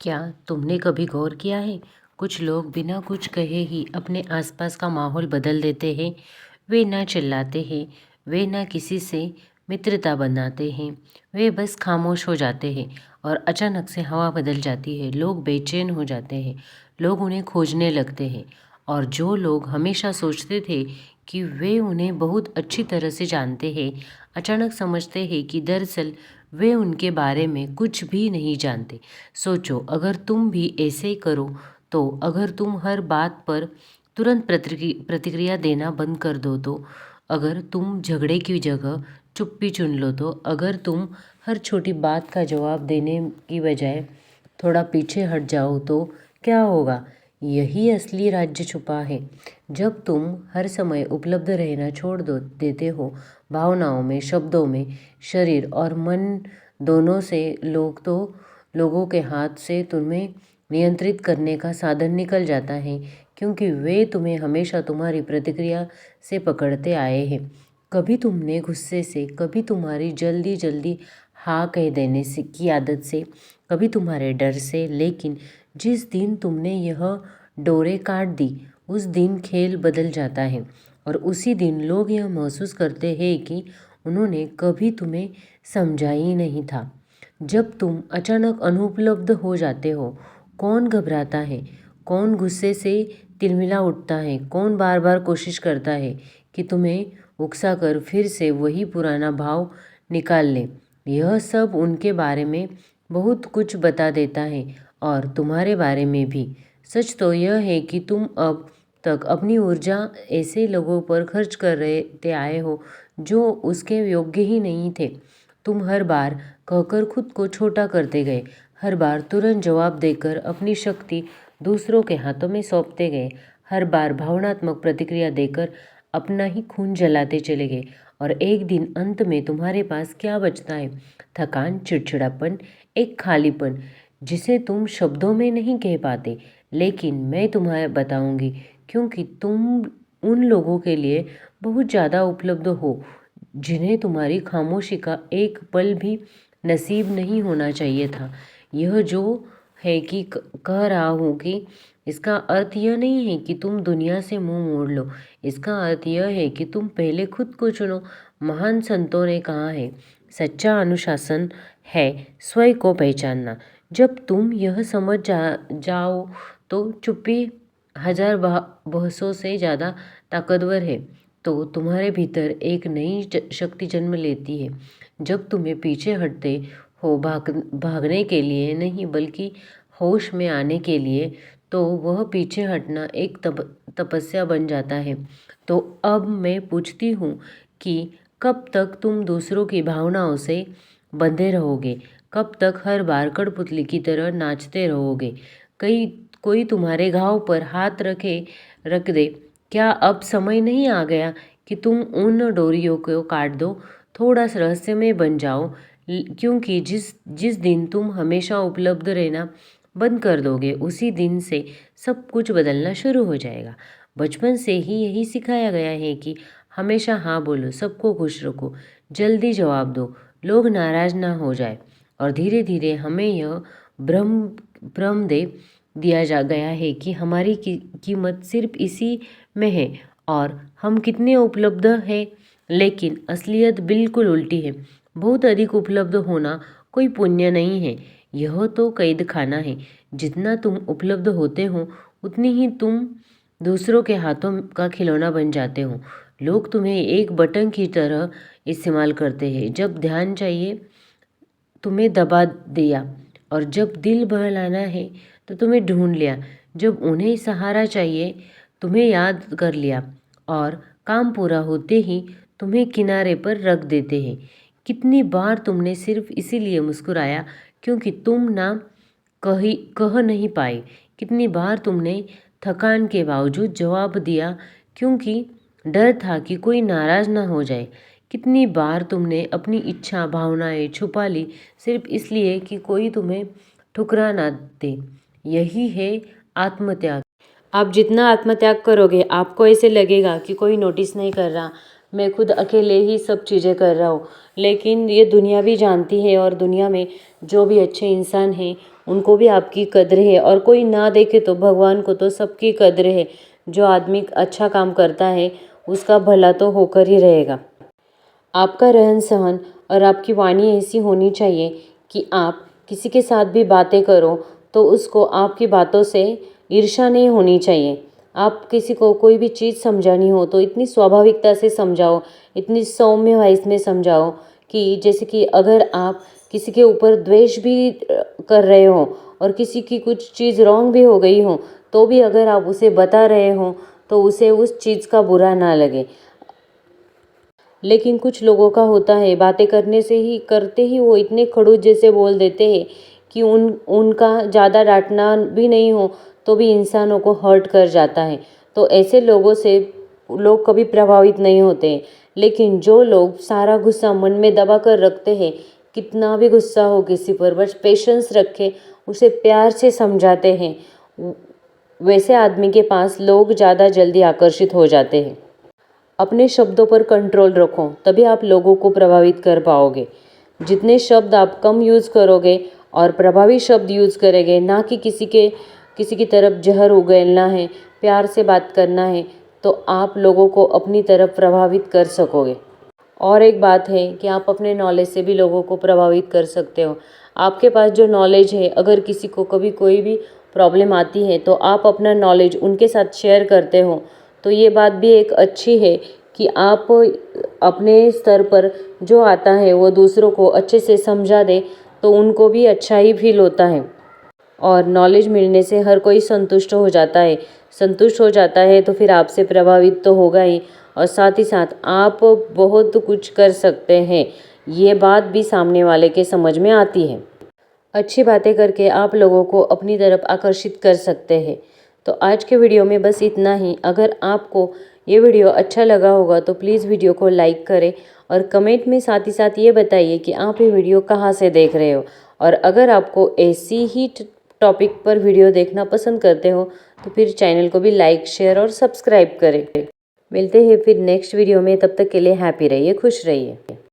क्या तुमने कभी गौर किया है, कुछ लोग बिना कुछ कहे ही अपने आसपास का माहौल बदल देते हैं। वे ना चिल्लाते हैं, वे ना किसी से मित्रता बनाते हैं, वे बस खामोश हो जाते हैं और अचानक से हवा बदल जाती है। लोग बेचैन हो जाते हैं, लोग उन्हें खोजने लगते हैं और जो लोग हमेशा सोचते थे कि वे उन्हें बहुत अच्छी तरह से जानते हैं, अचानक समझते हैं कि दरअसल वे उनके बारे में कुछ भी नहीं जानते। सोचो, अगर तुम भी ऐसे करो तो अगर तुम हर बात पर तुरंत प्रतिक्रिया देना बंद कर दो तो अगर तुम झगड़े की जगह चुप्पी चुन लो तो अगर तुम हर छोटी बात का जवाब देने की बजाय थोड़ा पीछे हट जाओ तो क्या होगा? यही असली राज्य छुपा है। जब तुम हर समय उपलब्ध रहना छोड़ दो देते हो, भावनाओं में, शब्दों में, शरीर और मन दोनों से, लोगों के हाथ से तुम्हें नियंत्रित करने का साधन निकल जाता है, क्योंकि वे तुम्हें हमेशा तुम्हारी प्रतिक्रिया से पकड़ते आए हैं। कभी तुमने गुस्से से, कभी तुम्हारी जल्दी जल्दी हाँ कह देने से की आदत से, कभी तुम्हारे डर से, लेकिन जिस दिन तुमने यह डोरे काट दी, उस दिन खेल बदल जाता है और उसी दिन लोग यह महसूस करते हैं कि उन्होंने कभी तुम्हें समझा ही नहीं था। जब तुम अचानक अनुपलब्ध हो जाते हो, कौन घबराता है, कौन गुस्से से तिलमिला उठता है, कौन बार बार कोशिश करता है कि तुम्हें उकसाकर फिर से वही पुराना भाव निकाल ले। यह सब उनके बारे में बहुत कुछ बता देता है और तुम्हारे बारे में भी। सच तो यह है कि तुम अब तक अपनी ऊर्जा ऐसे लोगों पर खर्च कर रहे आए हो जो उसके योग्य ही नहीं थे। तुम हर बार कहकर खुद को छोटा करते गए, हर बार तुरंत जवाब देकर अपनी शक्ति दूसरों के हाथों में सौंपते गए, हर बार भावनात्मक प्रतिक्रिया देकर अपना ही खून जलाते चले गए और एक दिन अंत में तुम्हारे पास क्या बचता है? थकान, चिड़चिड़ापन, एक खालीपन जिसे तुम शब्दों में नहीं कह पाते, लेकिन मैं तुम्हें बताऊंगी, क्योंकि तुम उन लोगों के लिए बहुत ज़्यादा उपलब्ध हो जिन्हें तुम्हारी खामोशी का एक पल भी नसीब नहीं होना चाहिए था। यह जो है कि कह रहा हूँ कि इसका अर्थ यह नहीं है कि तुम दुनिया से मुंह मोड़ लो। इसका अर्थ यह है कि तुम पहले खुद को चुनो। महान संतों ने कहा है, सच्चा अनुशासन है स्वयं को पहचानना। जब तुम यह समझ जाओ तो चुप्पी हजार बहसों से ज़्यादा ताकतवर है। तो तुम्हारे भीतर एक नई शक्ति जन्म लेती है। जब तुम्हें पीछे हटते हो, भागने के लिए नहीं बल्कि होश में आने के लिए, तो वह पीछे हटना एक तपस्या बन जाता है। तो अब मैं पूछती हूँ कि कब तक तुम दूसरों की भावनाओं से बंधे रहोगे? कब तक हर बार कठपुतली की तरह नाचते रहोगे? कोई तुम्हारे घाव पर हाथ रख दे। क्या अब समय नहीं आ गया कि तुम उन डोरियों को काट दो, थोड़ा सा रहस्यमय बन जाओ? क्योंकि जिस जिस दिन तुम हमेशा उपलब्ध रहना बंद कर दोगे, उसी दिन से सब कुछ बदलना शुरू हो जाएगा। बचपन से ही यही सिखाया गया है कि हमेशा हाँ बोलो, सबको खुश रखो, जल्दी जवाब दो, लोग नाराज ना हो जाए। और धीरे धीरे हमें यह भ्रम दे दिया जा गया है कि हमारी कीमत सिर्फ इसी में है और हम कितने उपलब्ध हैं। लेकिन असलियत बिल्कुल उल्टी है। बहुत अधिक उपलब्ध होना कोई पुण्य नहीं है, यह तो कैद खाना है। जितना तुम उपलब्ध होते हो, उतनी ही तुम दूसरों के हाथों का खिलौना बन जाते हो। लोग तुम्हें एक बटन की तरह इस्तेमाल करते हैं। जब ध्यान चाहिए तुम्हें दबा दिया और जब दिल बहलाना है तो तुम्हें ढूंढ लिया। जब उन्हें सहारा चाहिए तुम्हें याद कर लिया और काम पूरा होते ही तुम्हें किनारे पर रख देते हैं। कितनी बार तुमने सिर्फ इसीलिए मुस्कुराया क्योंकि तुम ना कह नहीं पाए? कितनी बार तुमने थकान के बावजूद जवाब दिया क्योंकि डर था कि कोई नाराज ना हो जाए? कितनी बार तुमने अपनी इच्छा, भावनाएं छुपा ली सिर्फ इसलिए कि कोई तुम्हें ठुकरा ना दे? यही है आत्मत्याग। आप जितना आत्मत्याग करोगे, आपको ऐसे लगेगा कि कोई नोटिस नहीं कर रहा, मैं खुद अकेले ही सब चीज़ें कर रहा हूँ। लेकिन ये दुनिया भी जानती है और दुनिया में जो भी अच्छे इंसान हैं उनको भी आपकी कद्र है, और कोई ना देखे तो भगवान को तो सबकी कद्र है। जो आदमी अच्छा काम करता है उसका भला तो होकर ही रहेगा। आपका रहन सहन और आपकी वाणी ऐसी होनी चाहिए कि आप किसी के साथ भी बातें करो तो उसको आपकी बातों से ईर्ष्या नहीं होनी चाहिए। आप किसी को कोई भी चीज़ समझानी हो तो इतनी स्वाभाविकता से समझाओ, इतनी सौम्य वॉइस में समझाओ कि जैसे कि अगर आप किसी के ऊपर द्वेष भी कर रहे हो और किसी की कुछ चीज़ रॉन्ग भी हो गई हो तो भी अगर आप उसे बता रहे हो तो उसे उस चीज़ का बुरा ना लगे। लेकिन कुछ लोगों का होता है, बातें करने से ही करते ही वो इतने खड़ूस जैसे बोल देते हैं कि उनका ज़्यादा डांटना भी नहीं हो तो भी इंसानों को हर्ट कर जाता है। तो ऐसे लोगों से लोग कभी प्रभावित नहीं होते हैं। लेकिन जो लोग सारा गुस्सा मन में दबा कर रखते हैं, कितना भी गुस्सा हो किसी पर बस पेशेंस रखे, उसे प्यार से समझाते हैं, वैसे आदमी के पास लोग ज़्यादा जल्दी आकर्षित हो जाते हैं। अपने शब्दों पर कंट्रोल रखो, तभी आप लोगों को प्रभावित कर पाओगे। जितने शब्द आप कम यूज़ करोगे और प्रभावी शब्द यूज़ करेंगे, ना कि किसी की तरफ जहर उगलना है, प्यार से बात करना है, तो आप लोगों को अपनी तरफ प्रभावित कर सकोगे। और एक बात है कि आप अपने नॉलेज से भी लोगों को प्रभावित कर सकते हो। आपके पास जो नॉलेज है, अगर किसी को कभी कोई भी प्रॉब्लम आती है तो आप अपना नॉलेज उनके साथ शेयर करते हो, तो ये बात भी एक अच्छी है कि आप अपने स्तर पर जो आता है वो दूसरों को अच्छे से समझा दे तो उनको भी अच्छा ही फील होता है। और नॉलेज मिलने से हर कोई संतुष्ट हो जाता है। संतुष्ट हो जाता है तो फिर आपसे प्रभावित तो होगा ही, और साथ ही साथ आप बहुत कुछ कर सकते हैं। ये बात भी सामने वाले के समझ में आती है। अच्छी बातें करके आप लोगों को अपनी तरफ आकर्षित कर सकते हैं। तो आज के वीडियो में बस इतना ही। अगर आपको ये वीडियो अच्छा लगा होगा तो प्लीज़ वीडियो को लाइक करें और कमेंट में साथ ही साथ ये बताइए कि आप ये वीडियो कहाँ से देख रहे हो। और अगर आपको ऐसी ही टॉपिक पर वीडियो देखना पसंद करते हो तो फिर चैनल को भी लाइक, शेयर और सब्सक्राइब करें। मिलते हैं फिर नेक्स्ट वीडियो में, तब तक के लिए हैप्पी रहिए, खुश रहिए।